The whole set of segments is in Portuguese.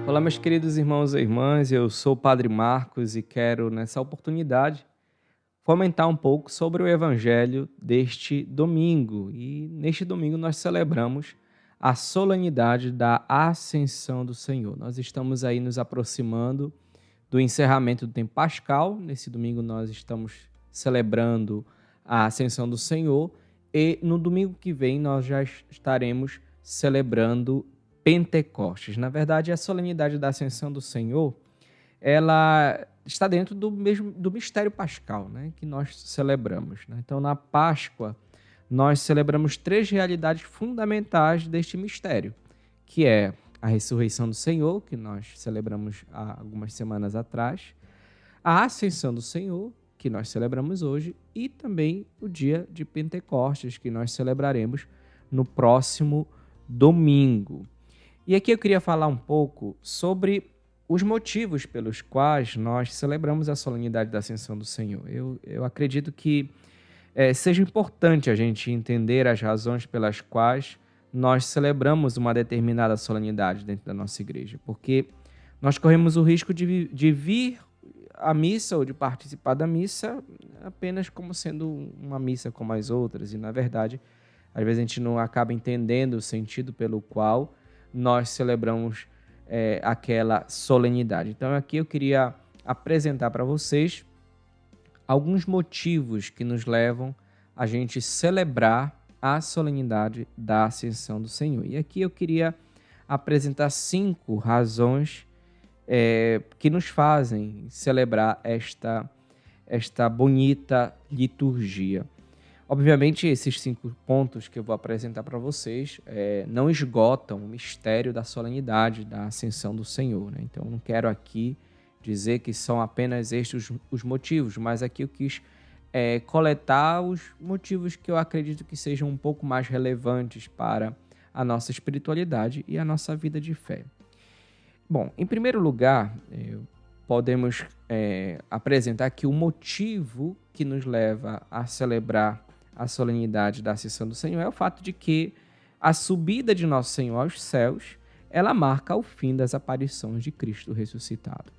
Olá, meus queridos irmãos e irmãs, eu sou o Padre Marcos e quero, nessa oportunidade, fomentar um pouco sobre o Evangelho deste domingo. E neste domingo nós celebramos a solenidade da Ascensão do Senhor. Nós estamos aí nos aproximando do encerramento do tempo pascal. Nesse domingo nós estamos celebrando a Ascensão do Senhor e no domingo que vem nós já estaremos celebrando Pentecostes. Na verdade, a solenidade da Ascensão do Senhor, ela está dentro do mistério pascal, né, que nós celebramos, né? Então, na Páscoa, nós celebramos três realidades fundamentais deste mistério, que é a ressurreição do Senhor, que nós celebramos há algumas semanas atrás, a Ascensão do Senhor, que nós celebramos hoje, e também o dia de Pentecostes, que nós celebraremos no próximo domingo. E aqui eu queria falar um pouco sobre os motivos pelos quais nós celebramos a solenidade da Ascensão do Senhor. Eu acredito que seja importante a gente entender as razões pelas quais nós celebramos uma determinada solenidade dentro da nossa igreja, porque nós corremos o risco de vir à missa ou de participar da missa apenas como sendo uma missa como as outras, e na verdade, às vezes a gente não acaba entendendo o sentido pelo qual nós celebramos aquela solenidade. Então aqui eu queria apresentar para vocês alguns motivos que nos levam a gente celebrar a solenidade da Ascensão do Senhor. E aqui eu queria apresentar 5 razões que nos fazem celebrar esta bonita liturgia. Obviamente, esses 5 pontos que eu vou apresentar para vocês não esgotam o mistério da solenidade da Ascensão do Senhor, né? Então, não quero aqui dizer que são apenas estes os motivos, mas aqui eu quis coletar os motivos que eu acredito que sejam um pouco mais relevantes para a nossa espiritualidade e a nossa vida de fé. Bom, em primeiro lugar, podemos apresentar que o motivo que nos leva a celebrar a solenidade da Ascensão do Senhor é o fato de que a subida de Nosso Senhor aos céus, ela marca o fim das aparições de Cristo ressuscitado.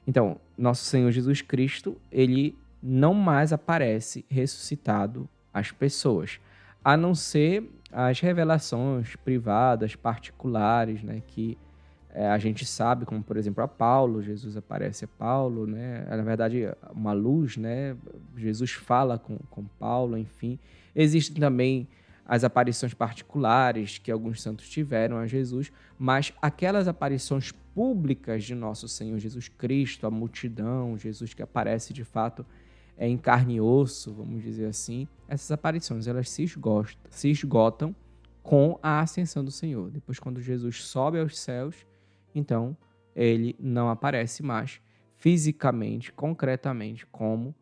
Então, Nosso Senhor Jesus Cristo, ele não mais aparece ressuscitado às pessoas, a não ser as revelações privadas, particulares, né, que a gente sabe, como por exemplo a Paulo, Jesus aparece a Paulo, né? Na verdade, uma luz, né? Jesus fala com Paulo, enfim. Existem também as aparições particulares que alguns santos tiveram a Jesus, mas aquelas aparições públicas de nosso Senhor Jesus Cristo, a multidão, Jesus que aparece de fato em carne e osso, vamos dizer assim, essas aparições elas se esgotam com a ascensão do Senhor. Depois, quando Jesus sobe aos céus, então, ele não aparece mais fisicamente, concretamente, como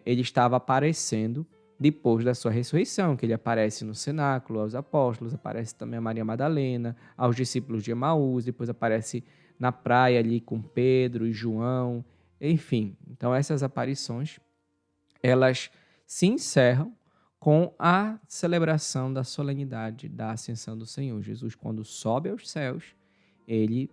ele estava aparecendo depois da sua ressurreição, que ele aparece no cenáculo aos apóstolos, aparece também a Maria Madalena, aos discípulos de Emaús, depois aparece na praia ali com Pedro e João, enfim. Então, essas aparições, elas se encerram com a celebração da solenidade da Ascensão do Senhor. Jesus, quando sobe aos céus, ele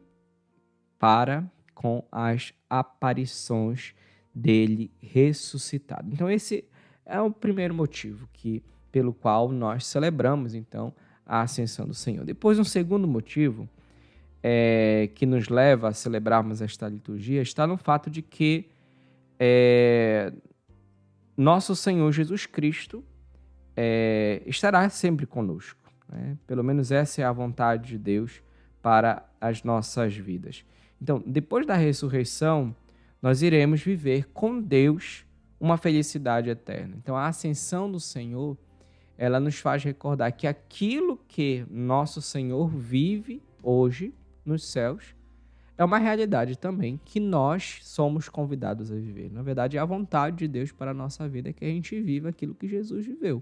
para com as aparições dele ressuscitado. Então, esse é o primeiro motivo pelo qual nós celebramos, então, a Ascensão do Senhor. Depois, um segundo motivo que nos leva a celebrarmos esta liturgia está no fato de que nosso Senhor Jesus Cristo estará sempre conosco, né? Pelo menos essa é a vontade de Deus para as nossas vidas. Então, depois da ressurreição, nós iremos viver com Deus uma felicidade eterna. Então, a ascensão do Senhor, ela nos faz recordar que aquilo que nosso Senhor vive hoje nos céus é uma realidade também que nós somos convidados a viver. Na verdade, a vontade de Deus para a nossa vida é que a gente viva aquilo que Jesus viveu.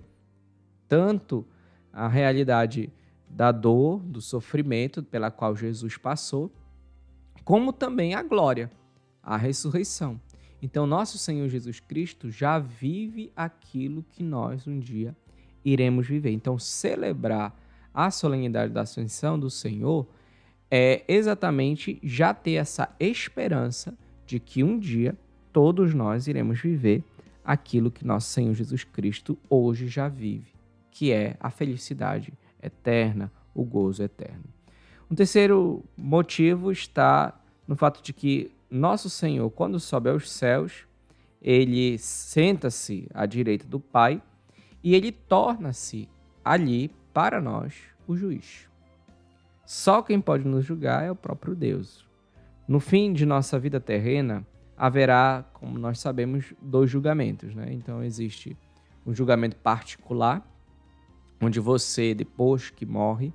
Tanto a realidade da dor, do sofrimento pela qual Jesus passou, como também a glória, a ressurreição. Então, nosso Senhor Jesus Cristo já vive aquilo que nós um dia iremos viver. Então, celebrar a solenidade da Ascensão do Senhor é exatamente já ter essa esperança de que um dia todos nós iremos viver aquilo que nosso Senhor Jesus Cristo hoje já vive, que é a felicidade eterna, o gozo eterno. Um terceiro motivo está no fato de que nosso Senhor, quando sobe aos céus, ele senta-se à direita do Pai e ele torna-se ali, para nós, o juiz. Só quem pode nos julgar é o próprio Deus. No fim de nossa vida terrena, haverá, como nós sabemos, 2 julgamentos, né? Então existe um julgamento particular, onde você, depois que morre,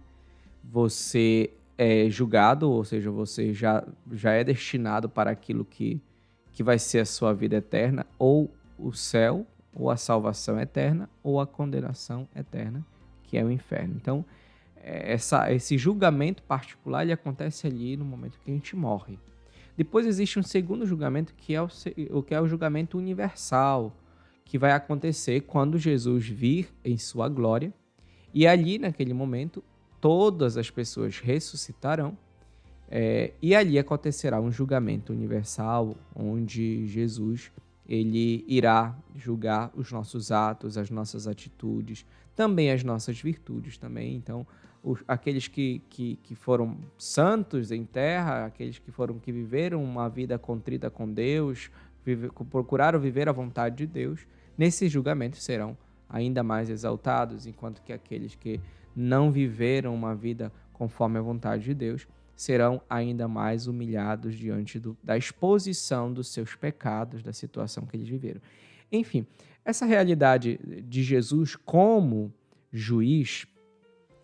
você é julgado, ou seja, você já é destinado para aquilo que vai ser a sua vida eterna, ou o céu, ou a salvação eterna, ou a condenação eterna, que é o inferno. Então, esse julgamento particular ele acontece ali no momento que a gente morre. Depois existe um segundo julgamento que é o julgamento universal, que vai acontecer quando Jesus vir em sua glória. E ali, naquele momento, todas as pessoas ressuscitarão. E ali acontecerá um julgamento universal, onde Jesus ele irá julgar os nossos atos, as nossas atitudes, também as nossas virtudes também. Então, aqueles que foram santos em terra, aqueles que viveram uma vida contrita com Deus, procuraram viver a vontade de Deus, nesses julgamentos serão ainda mais exaltados, enquanto que aqueles que não viveram uma vida conforme a vontade de Deus serão ainda mais humilhados diante da exposição dos seus pecados, da situação que eles viveram. Enfim, essa realidade de Jesus como juiz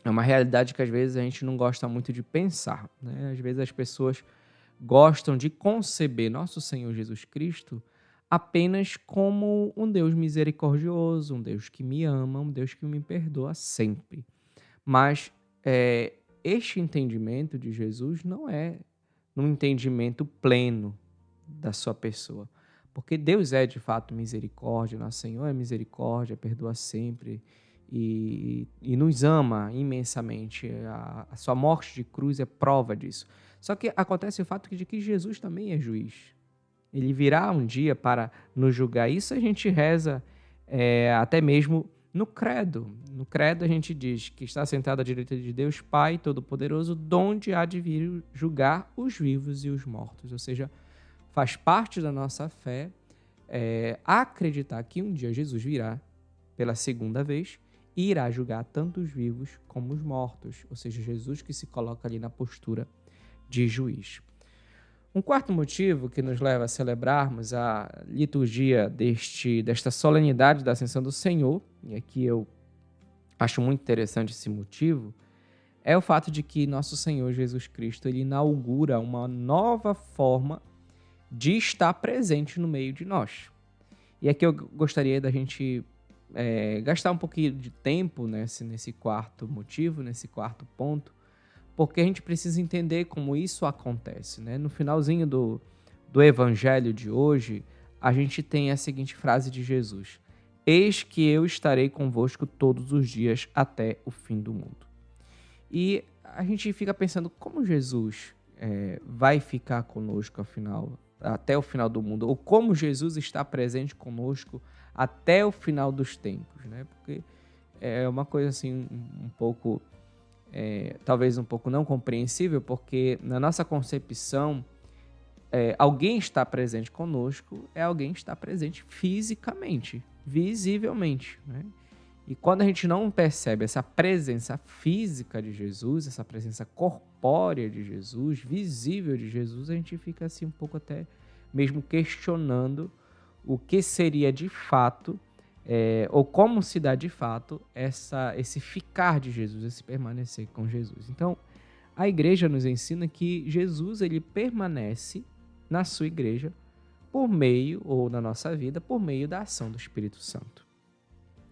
é uma realidade que às vezes a gente não gosta muito de pensar, né? Às vezes as pessoas gostam de conceber nosso Senhor Jesus Cristo apenas como um Deus misericordioso, um Deus que me ama, um Deus que me perdoa sempre. Mas este entendimento de Jesus não é um entendimento pleno da sua pessoa. Porque Deus é de fato misericórdia, nosso Senhor é misericórdia, perdoa sempre e nos ama imensamente. A sua morte de cruz é prova disso. Só que acontece o fato de que Jesus também é juiz. Ele virá um dia para nos julgar. Isso a gente reza até mesmo no credo. No credo a gente diz que está sentado à direita de Deus, Pai Todo-Poderoso, donde há de vir julgar os vivos e os mortos. Ou seja, faz parte da nossa fé acreditar que um dia Jesus virá pela segunda vez e irá julgar tanto os vivos como os mortos. Ou seja, Jesus que se coloca ali na postura de juiz. Um quarto motivo que nos leva a celebrarmos a liturgia desta solenidade da Ascensão do Senhor, e aqui eu acho muito interessante esse motivo, é o fato de que nosso Senhor Jesus Cristo ele inaugura uma nova forma de estar presente no meio de nós. E aqui eu gostaria da gente gastar um pouquinho de tempo nesse quarto motivo, nesse quarto ponto, porque a gente precisa entender como isso acontece, né? No finalzinho do evangelho de hoje, a gente tem a seguinte frase de Jesus: eis que eu estarei convosco todos os dias até o fim do mundo. E a gente fica pensando como Jesus vai ficar conosco até o final do mundo, ou como Jesus está presente conosco até o final dos tempos, né? Porque é uma coisa assim um pouco... talvez um pouco não compreensível, porque na nossa concepção, alguém estar presente conosco é alguém estar presente fisicamente, visivelmente, né? E quando a gente não percebe essa presença física de Jesus, essa presença corpórea de Jesus, visível de Jesus, a gente fica assim um pouco até mesmo questionando o que seria de fato ou como se dá de fato esse ficar de Jesus, esse permanecer com Jesus. Então, a igreja nos ensina que Jesus ele permanece na sua igreja por meio, ou na nossa vida, por meio da ação do Espírito Santo.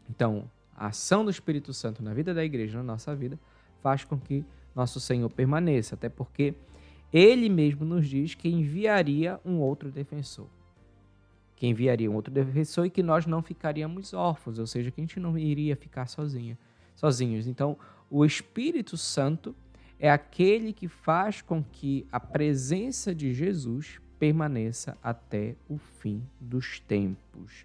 Então, a ação do Espírito Santo na vida da igreja, na nossa vida, faz com que nosso Senhor permaneça, até porque Ele mesmo nos diz que enviaria um outro defensor. Que enviaria um outro defensor e que nós não ficaríamos órfãos, ou seja, que a gente não iria ficar sozinhos. Então, o Espírito Santo, é aquele que faz com que a presença de Jesus permaneça até o fim dos tempos.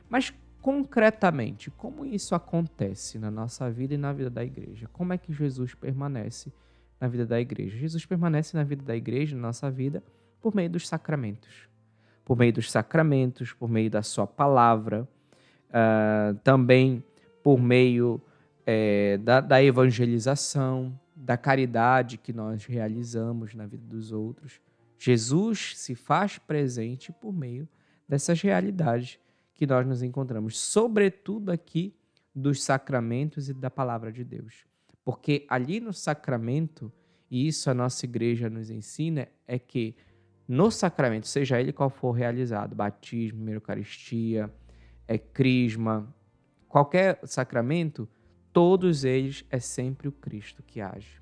Mas, concretamente, como isso acontece na nossa vida e na vida da igreja? Como é que Jesus permanece na vida da igreja? Jesus permanece na vida da igreja, na nossa vida, por meio dos sacramentos. Por meio dos sacramentos, por meio da sua palavra, também por meio da evangelização, da caridade que nós realizamos na vida dos outros. Jesus se faz presente por meio dessas realidades que nós nos encontramos, sobretudo aqui dos sacramentos e da palavra de Deus. Porque ali no sacramento, e isso a nossa igreja nos ensina, é que no sacramento, seja ele qual for realizado, batismo, eucaristia, crisma, qualquer sacramento, todos eles é sempre o Cristo que age.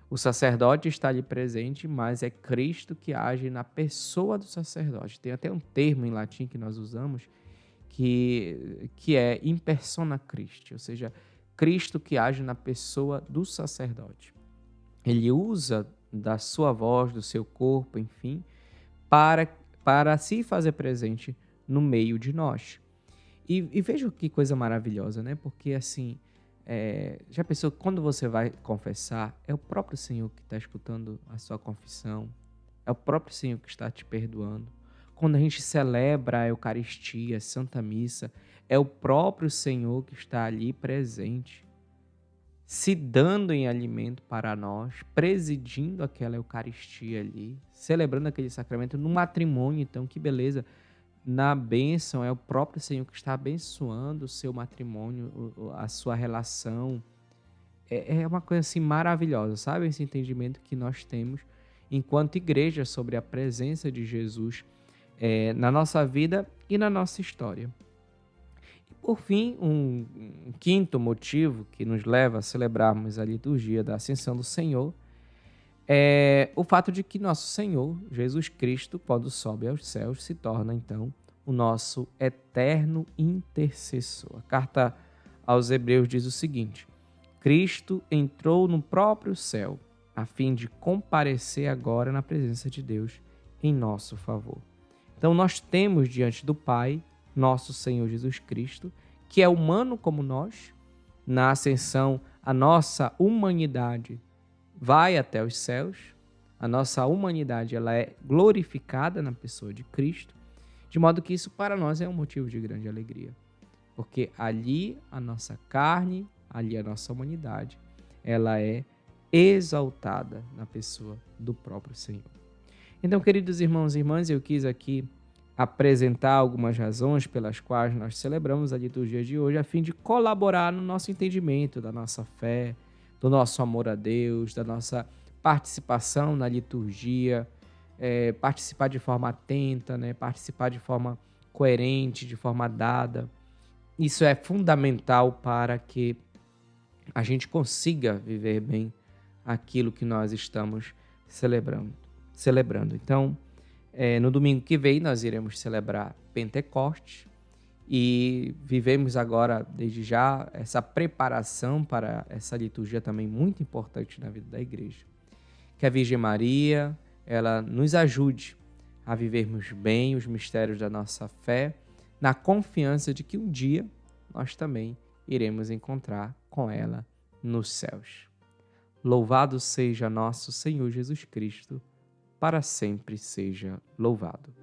O sacerdote está ali presente, mas é Cristo que age na pessoa do sacerdote. Tem até um termo em latim que nós usamos que é in persona Christi, ou seja, Cristo que age na pessoa do sacerdote. Ele usa da sua voz, do seu corpo, enfim, para se fazer presente no meio de nós. E veja que coisa maravilhosa, né? Porque assim, já pensou que quando você vai confessar, é o próprio Senhor que está escutando a sua confissão, é o próprio Senhor que está te perdoando. Quando a gente celebra a Eucaristia, a Santa Missa, é o próprio Senhor que está ali presente, se dando em alimento para nós, presidindo aquela Eucaristia ali, celebrando aquele sacramento no matrimônio. Então, que beleza! Na bênção, é o próprio Senhor que está abençoando o seu matrimônio, a sua relação. É uma coisa assim maravilhosa, sabe? Esse entendimento que nós temos enquanto igreja sobre a presença de Jesus na nossa vida e na nossa história. E por fim, um quinto motivo que nos leva a celebrarmos a liturgia da Ascensão do Senhor é o fato de que nosso Senhor, Jesus Cristo, quando sobe aos céus, se torna então o nosso eterno intercessor. A carta aos Hebreus diz o seguinte: Cristo entrou no próprio céu, a fim de comparecer agora na presença de Deus em nosso favor. Então nós temos diante do Pai, nosso Senhor Jesus Cristo, que é humano como nós. Na ascensão, a nossa humanidade vai até os céus, a nossa humanidade ela é glorificada na pessoa de Cristo, de modo que isso para nós é um motivo de grande alegria, porque ali a nossa carne, ali a nossa humanidade, ela é exaltada na pessoa do próprio Senhor. Então, queridos irmãos e irmãs, eu quis aqui apresentar algumas razões pelas quais nós celebramos a liturgia de hoje, a fim de colaborar no nosso entendimento da nossa fé, do nosso amor a Deus, da nossa participação na liturgia, participar de forma atenta, né? Participar de forma coerente, de forma dada. Isso é fundamental para que a gente consiga viver bem aquilo que nós estamos celebrando. Então, no domingo que vem, nós iremos celebrar Pentecostes e vivemos agora, desde já, essa preparação para essa liturgia também muito importante na vida da igreja. Que a Virgem Maria, ela nos ajude a vivermos bem os mistérios da nossa fé, na confiança de que um dia nós também iremos encontrar com ela nos céus. Louvado seja nosso Senhor Jesus Cristo, para sempre seja louvado.